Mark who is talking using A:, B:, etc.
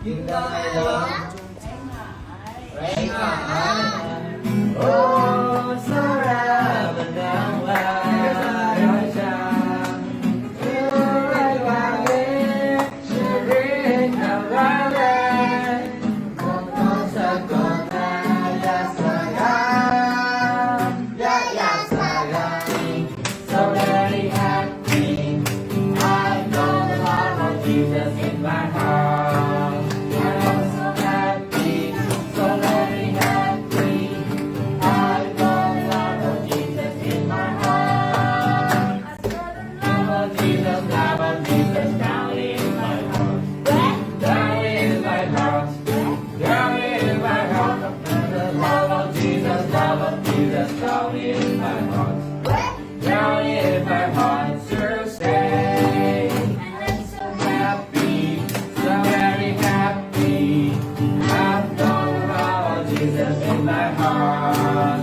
A: Kim Dai Lắm Rãy ngại Ô sao ra mình đang là đói chàng Yêu ai và nghe Chưa biết nào ra đây Một con sợ con ta Ya Saga Ya Saga So very happy I know the love of Jesus in my heart Down in my heart, down in my heart to stay. I'm so happy, so very happy. I've got the love of Jesus in my heart.